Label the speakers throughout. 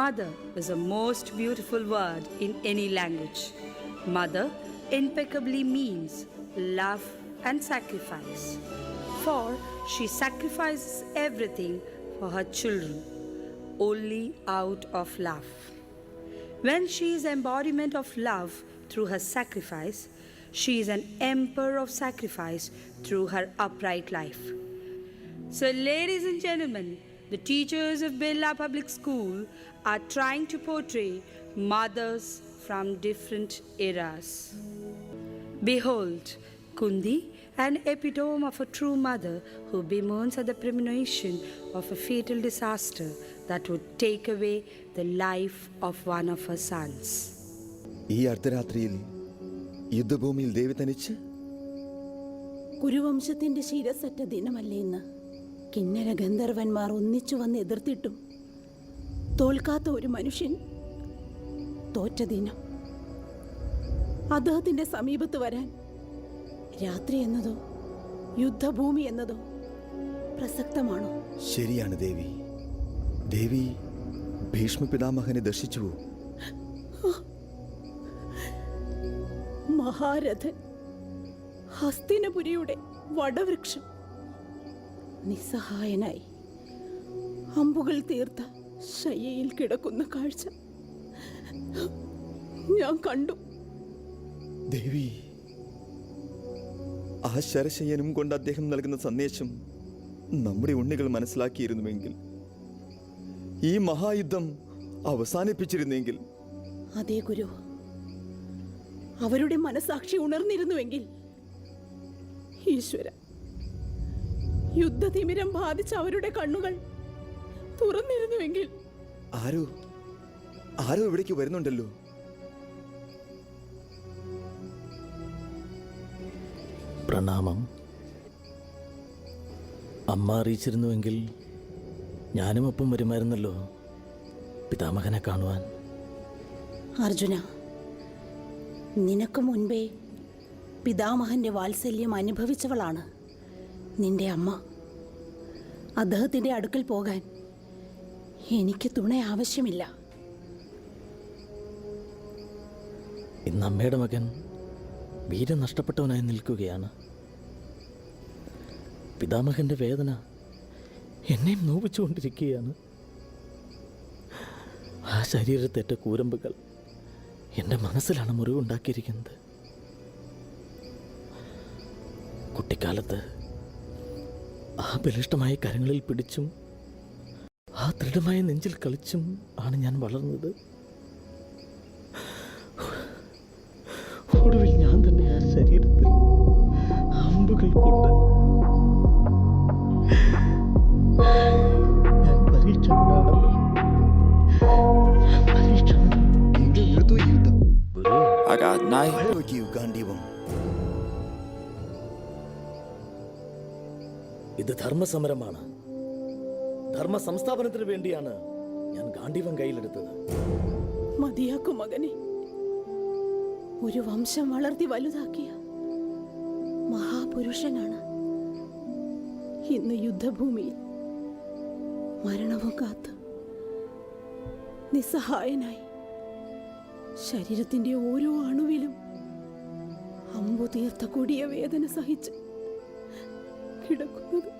Speaker 1: Mother is the most beautiful word in any language. Mother impeccably means love and sacrifice. For she sacrifices everything for her children, only out of love. When she is embodiment of love through her sacrifice, she is an emperor of sacrifice through her upright life. So, ladies and gentlemen, the teachers of Birla Public School are trying to portray mothers from different eras. Behold, Kundi, an epitome of a true mother who bemoans at the premonition of a fatal disaster that would take away the life of one of her sons.
Speaker 2: ഈ അർദ്ധരാത്രിയിൽ യുദ്ധഭൂമിയിൽ ദേവി തനിച്ച്
Speaker 3: കുരുവംശത്തിന്റെ ശിരസറ്റ ദിനമല്ലേ ഇന്ന്. കിന്നര ഗന്ധർവന്മാർ ഒന്നിച്ചു വന്ന് എതിർത്തിട്ടും തോൽക്കാത്ത ഒരു മനുഷ്യൻ തോറ്റ ദിനം. അദ്ദേഹത്തിന്റെ സമീപത്ത് വരാൻ രാത്രി എന്നതോ യുദ്ധഭൂമി എന്നതോ പ്രസക്തമാണോ?
Speaker 2: ശരിയാണ് ദേവി. ദേവി ഭീഷ്മ പിതാമഹനെ ദർശിച്ചുവോ?
Speaker 3: മഹാരഥൻ, ഹസ്തിനപുരിയുടെ വടവൃക്ഷം, നിസ്സഹായനായി അമ്പുകൾ തീർത്ത ശയ്യയിൽ കിടക്കുന്ന കാഴ്ച ഞാൻ കണ്ടു.
Speaker 2: ദേവി, ആ ശരശയ്യനും കൊണ്ട് അദ്ദേഹം നൽകുന്ന സന്ദേശം നമ്മുടെ ഉണ്ണികൾ മനസ്സിലാക്കിയിരുന്നുവെങ്കിൽ, ഈ മഹായുദ്ധം അവസാനിപ്പിച്ചിരുന്നെങ്കിൽ.
Speaker 3: അതേ ഗുരു, അവരുടെ മനസാക്ഷി ഉണർന്നിരുന്നുവെങ്കിൽ. ഈശ്വര, യുദ്ധതിമിരം ബാധിച്ച അവരുടെ കണ്ണുകൾ തുറന്നിരുന്നുവെങ്കിൽ.
Speaker 2: ആരോ ഇവിടേക്ക് വരുന്നുണ്ടല്ലോ.
Speaker 4: പ്രണാമം. അമ്മ അറിയിച്ചിരുന്നുവെങ്കിൽ ഞാനും ഒപ്പം വരുമായിരുന്നല്ലോ പിതാമഹനെ കാണുവാൻ.
Speaker 3: അർജുന, നിനക്ക് മുൻപേ പിതാമഹന്റെ വാത്സല്യം അനുഭവിച്ചവളാണ് നിന്റെ അമ്മ. അദ്ദേഹത്തിന്റെ അടുക്കൽ പോകാൻ എനിക്ക് തുണ ആവശ്യമില്ല.
Speaker 4: ഇന്ന് അമ്മയുടെ മകൻ വീരം നഷ്ടപ്പെട്ടവനായി നിൽക്കുകയാണ്. പിതാമഹന്റെ വേദന എന്നെയും നോവിച്ചുകൊണ്ടിരിക്കുകയാണ്. ആ ശരീരത്തേറ്റ കൂരമ്പുകൾ എൻ്റെ മനസ്സിലാണ് മുറിവുണ്ടാക്കിയിരിക്കുന്നത്. കുട്ടിക്കാലത്ത് ആ ബലിഷ്ടമായ കരങ്ങളിൽ പിടിച്ചും ആ ദൃഢമായ നെഞ്ചിൽ കളിച്ചും ആണ് ഞാൻ വളർന്നത്. ഒടുവിൽ ഞാൻ തന്നെ ആ ശരീരത്തിൽ അമ്പുകൾ കൊണ്ട് ഞാൻ പരീക്ഷണമാണ്. ഇത് ധർമ്മസമരമാണ്. ധർമ്മ സംസ്ഥാപനത്തിന് വേണ്ടിയാണ് ഞാൻ ഗാണ്ഡീവം കയ്യിലെടുത്തത്.
Speaker 3: മതിയാക്കും മകനെ. ഒരു വംശം വളർത്തി വലുതാക്കിയ മഹാപുരുഷനാണ് ഇന്ന് യുദ്ധഭൂമിയിൽ മരണവും കാത്ത് നിസ്സഹായനായി ശരീരത്തിന്റെ ഓരോ അണുവിലും അമ്പു തീർത്ത കൊടിയ വേദന സഹിച്ച് കിടക്കുന്നത്.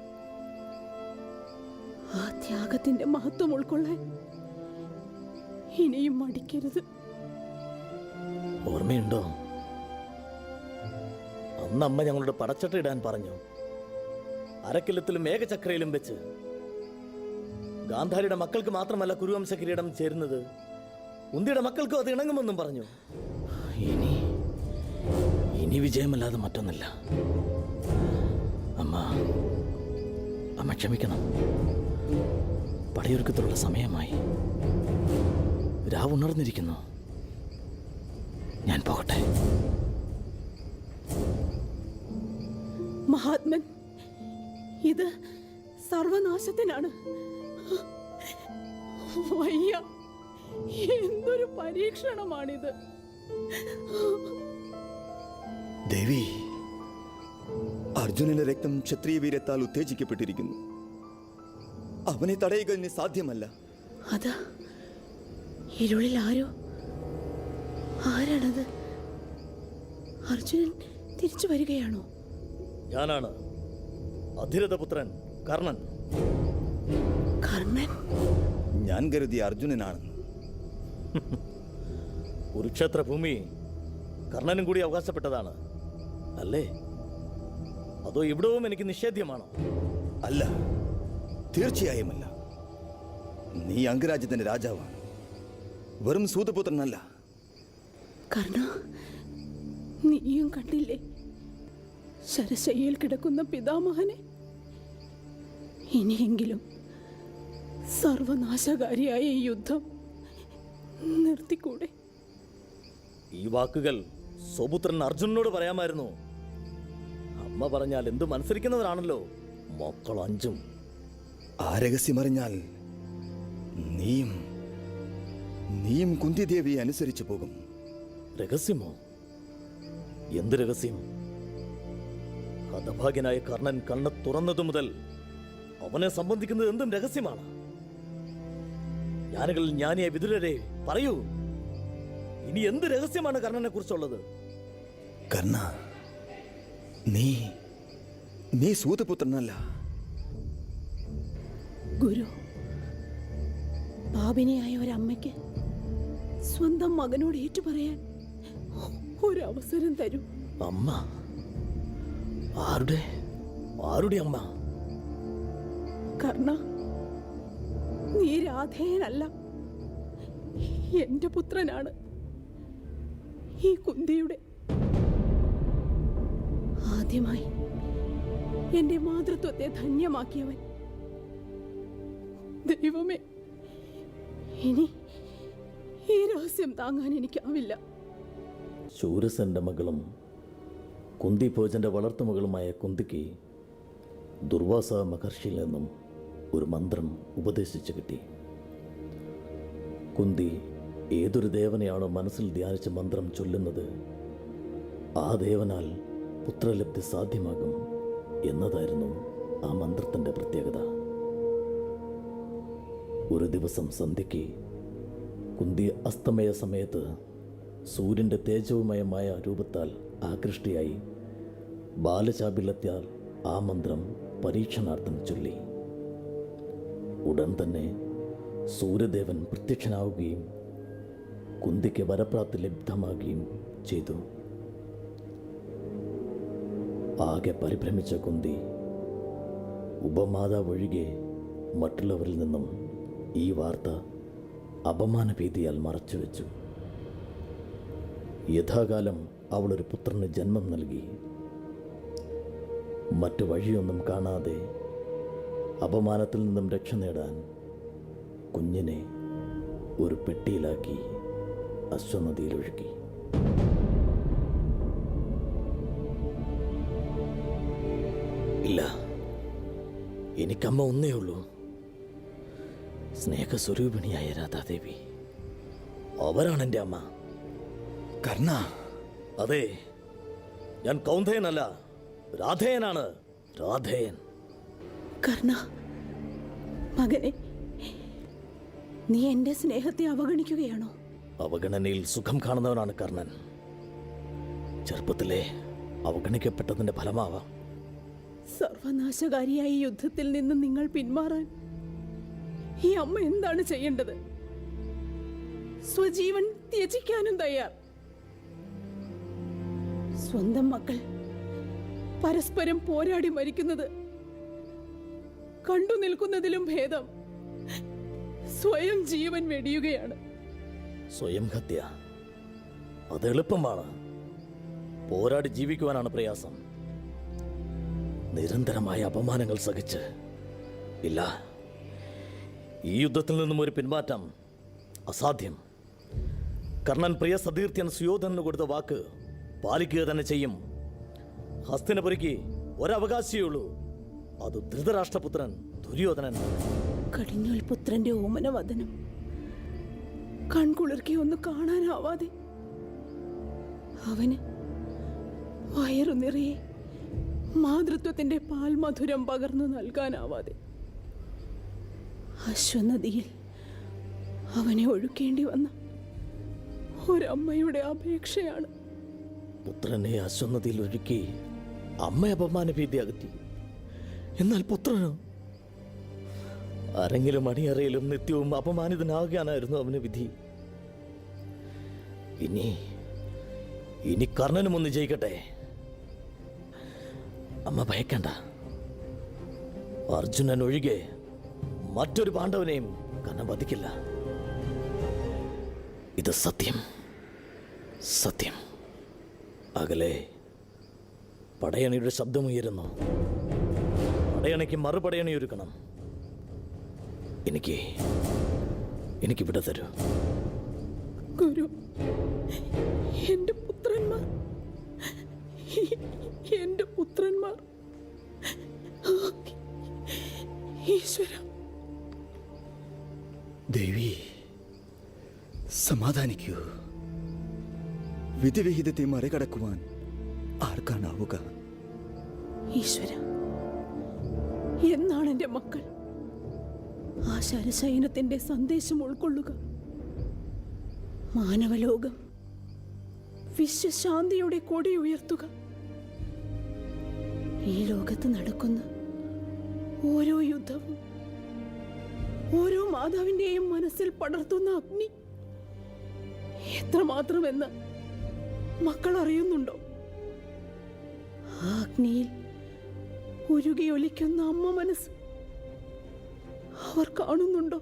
Speaker 3: ആ ത്യാഗത്തിന്റെ മഹത്വം ഉൾക്കൊള്ളാൻ ഇനിയും മടിക്കരുത്.
Speaker 4: ഓർമ്മയുണ്ടോ, അന്ന് അമ്മ ഞങ്ങളോട് പടച്ചട്ട ഇടാൻ പറഞ്ഞു. അരക്കില്ലത്തിലും ഏകചക്രയിലും വെച്ച് ഗാന്ധാരിയുടെ മക്കൾക്ക് മാത്രമല്ല കുരുവംശ കിരീടം ചേരുന്നത്, ഉന്തിയുടെ മക്കൾക്കും അത് ഇണങ്ങുമെന്നും പറഞ്ഞു. ഇനി വിജയമല്ലാതെ മറ്റൊന്നല്ല. അമ്മ ക്ഷമിക്കണം. പടയൊരുക്കത്തിലുള്ള സമയമായി. രാവ് ഉണർന്നിരിക്കുന്നു. ഞാൻ പോകട്ടെ.
Speaker 3: മഹാത്മൻ, ഇത് സർവനാശത്തിനാണ്. വയ്യ, എന്തൊരു പരീക്ഷണമാണിത്.
Speaker 2: ദേവി, അർജുനന്റെ രക്തം ക്ഷത്രിയ വീരത്താൽ ഉത്തേജിക്കപ്പെട്ടിരിക്കുന്നു. അവനെ തടയുക ഇനി സാധ്യമല്ല.
Speaker 3: അതാ ഇരുളിൽ ആരാണത്? അർജുനൻ തിരിച്ചു വരികയാണോ?
Speaker 4: ഞാനാണ് അധിരഥപുത്രൻ കർണൻ.
Speaker 3: കർണൻ?
Speaker 2: ഞാൻ കരുതിയ അർജുനനാണ്.
Speaker 4: കുരുക്ഷേത്ര ഭൂമി കർണനും കൂടി അവകാശപ്പെട്ടതാണ് അല്ലേ? അതോ ഇവിടവും എനിക്ക് നിഷേധ്യമാണോ?
Speaker 2: അല്ല, തീർച്ചയായുമല്ല. നീ അംഗരാജ്യത്തിന്റെ രാജാവാണ്, വെറും സൂതപുത്രനല്ല.
Speaker 3: കർണ, നീയും കണ്ടില്ലേ ശരശയ്യയിൽ കിടക്കുന്ന പിതാമഹനെ? ഇനിയെങ്കിലും സർവനാശകാരിയായ ഈ യുദ്ധം നിർത്തിക്കൂടെ?
Speaker 4: ഈ വാക്കുകൾ സ്വപുത്രൻ അർജുനനോട് പറയാമായിരുന്നു. അമ്മ പറഞ്ഞാൽ എന്ത് മത്സരിക്കുന്നവരാണല്ലോ മക്കൾ അഞ്ചും.
Speaker 2: ആ രഹസ്യമറിഞ്ഞാൽ നീയും കുന്തിദേവിയെ അനുസരിച്ചു പോകും.
Speaker 4: രഹസ്യമോ? എന്ത് രഹസ്യം? ഹതഭാഗ്യനായ കർണൻ കണ്ണ് തുറന്നതു മുതൽ അവനെ സംബന്ധിക്കുന്നത് എന്തും രഹസ്യമാണ്. ജ്ഞാനികളിൽ ജ്ഞാനിയെ വിതുരരെ പറയൂ, ഇനി എന്ത് രഹസ്യമാണ് കർണനെ കുറിച്ചുള്ളത്?
Speaker 2: കർണ, നീ സൂതപുത്രനല്ല.
Speaker 3: ഗുരു, പാപിനിയായ ഒരമ്മയ്ക്ക് സ്വന്തം മകനോട് ഏറ്റുപറയാൻ ഒരവസരം തരൂ.
Speaker 4: അമ്മ? ആരുടെ അമ്മ?
Speaker 3: കർണ, നീ രാധേയനല്ല, എന്റെ പുത്രനാണ്. ഈ കുന്തിയുടെ. ആദ്യമായി എന്റെ മാതൃത്വത്തെ ധന്യമാക്കിയവൻ. ദൈവമേ, ഇനി ഈ രഹസ്യം താങ്ങാൻ എനിക്കാവില്ല.
Speaker 4: ശൂരസന്റെ മകളും കുന്തി ഭോജന്റെ വളർത്തുമകളുമായ കുന്തിക്ക് ദുർവാസ മഹർഷിയിൽ നിന്നും ഒരു മന്ത്രം ഉപദേശിച്ചു കിട്ടി. കുന്തി ഏതൊരു ദേവനെയാണോ മനസ്സിൽ ധ്യാനിച്ച് മന്ത്രം ചൊല്ലുന്നത്, ആ ദേവനാൽ പുത്രലബ്ധി സാധ്യമാകും എന്നതായിരുന്നു ആ മന്ത്രത്തിൻ്റെ പ്രത്യേകത. ഒരു ദിവസം സന്ധ്യയ്ക്ക് കുന്തി അസ്തമയ സമയത്ത് സൂര്യൻ്റെ തേജോമയമായ രൂപത്താൽ ആകൃഷ്ടിയായി ബാലചാബിലത്യാൽ ആ മന്ത്രം പരീക്ഷണാർത്ഥം ചൊല്ലി. ഉടൻ തന്നെ സൂര്യദേവൻ പ്രത്യക്ഷനാവുകയും കുന്തിക്ക് വരപ്രാപ്തി ലബ്ധമാകുകയും ചെയ്തു. ആകെ പരിഭ്രമിച്ച കുന്തി ഉപമാതാവൊഴികെ മറ്റുള്ളവരിൽ നിന്നും ഈ വാർത്ത അപമാനഭീതിയാൽ മറച്ചുവെച്ചു. യഥാകാലം അവളൊരു പുത്രന് ജന്മം നൽകി. മറ്റു വഴിയൊന്നും കാണാതെ അപമാനത്തിൽ നിന്നും രക്ഷ നേടാൻ കുഞ്ഞിനെ ഒരു പെട്ടിയിലാക്കി അശ്വനദിയിലൊഴുക്കി. ഇല്ല, എനിക്കമ്മ ഒന്നേ ഉള്ളൂ, സ്നേഹസ്വരൂപിണിയായ രാധാദേവി. അവരാണ് എൻ്റെ അമ്മ.
Speaker 2: കർണ,
Speaker 4: അതെ, ഞാൻ കൗന്ദയനല്ല, രാധേയനാണ്. രാധേയൻ.
Speaker 3: കർണ, മകനെ, നീ എന്റെ സ്നേഹത്തെ അവഗണിക്കുകയാണോ?
Speaker 4: അവഗണനയിൽ സുഖം കാണുന്നവനാണ് കർണൻ. ചെറുപ്പത്തിലെ അവഗണിക്കപ്പെട്ടതിന്റെ ഫലമാവാം.
Speaker 3: സർവനാശകാരിയായ യുദ്ധത്തിൽ നിന്ന് നിങ്ങൾ പിന്മാറാൻ ഈ അമ്മ എന്താണ് ചെയ്യേണ്ടത്? സ്വജീവൻ ത്യജിക്കാനും തയ്യാർ. സ്വന്തം മക്കൾ പരസ്പരം പോരാടി മരിക്കുന്നത് കണ്ടു നിൽക്കുന്നതിലും ഭേദം സ്വയം ജീവൻ വെടിയുകയാണ്.
Speaker 4: സ്വയം ഹത്യ അത് എളുപ്പമാണ്, പോരാടി ജീവിക്കുവാനാണ് പ്രയാസം. നിരന്തരമായ അപമാനങ്ങൾ സഹിച്ച് ഇല്ല, ഈ യുദ്ധത്തിൽ നിന്നും ഒരു പിന്മാറ്റം അസാധ്യം. കർണൻ പ്രിയ സതീർത്ഥ്യൻ സുയോധനന് കൊടുത്ത വാക്ക് പാലിക്കുക തന്നെ ചെയ്യും. ഹസ്തിനപുരിക്ക് ഒരവകാശിയുള്ളൂ. അത് ധൃതരാഷ്ട്രപുത്രൻ ദുര്യോധനൻ.
Speaker 3: കടിഞ്ഞൂൽ പുത്രന്റെ ഓമനവദനം കൺകുളിർക്കി ഒന്ന് കാണാനാവാതെ, അവന് വയറു നിറയെ മാതൃത്വത്തിന്റെ പാൽമധുരം പകർന്നു നൽകാനാവാതെ അശ്വനദിയിൽ അവനെ ഒഴുക്കേണ്ടി വന്ന ഒരമ്മയുടെ അപേക്ഷയാണ്.
Speaker 4: പുത്രനെ അശ്വനദിയിൽ ഒഴുക്കി അമ്മ അപമാനഭീതി അകറ്റി. എന്നാൽ പുത്രനോ അരങ്ങിലും അണിയറയിലും നിത്യവും അപമാനിതനാകാനായിരുന്നു അവന് വിധി. ഇനി കർണനും ഒന്ന് ജയിക്കട്ടെ. അമ്മ ഭയക്കണ്ട. അർജുനൻ ഒഴികെ മറ്റൊരു പാണ്ഡവനെയും കർണൻ വധിക്കില്ല. ഇത് സത്യം, സത്യം. അകലെ പടയണിയുടെ ശബ്ദമുയരുന്നു. പടയണിക്ക് മറുപടയണി ഒരുക്കണം. എനിക്ക് വിട തരൂ.
Speaker 3: ഗുരു, എന്റെ പുത്രന്മാർ, എന്റെ പുത്രന്മാർ. ഈശ്വര.
Speaker 2: ദേവി, സമാധാനിക്കൂ. വിധിവിഹിതത്തെ മറികടക്കുവാൻ ആർക്കാണാവുക?
Speaker 3: ഈശ്വര, എന്നാണ് എൻ്റെ മക്കൾ ആ ശരശയനത്തിന്റെ സന്ദേശം ഉൾക്കൊള്ളുക? മാനവലോകം വിശ്വശാന്തിയുടെ കൊടി ഉയർത്തുക. ഈ ലോകത്ത് നടക്കുന്ന ഓരോ യുദ്ധവും ഓരോ മാതാവിൻ്റെയും മനസ്സിൽ പടർത്തുന്ന അഗ്നി എത്രമാത്രമെന്ന് മക്കൾ അറിയുന്നുണ്ടോ? ആ അഗ്നിയിൽ ഉരുകിയൊലിക്കുന്ന അമ്മ മനസ്സ് അവർ കാണുന്നുണ്ടോ?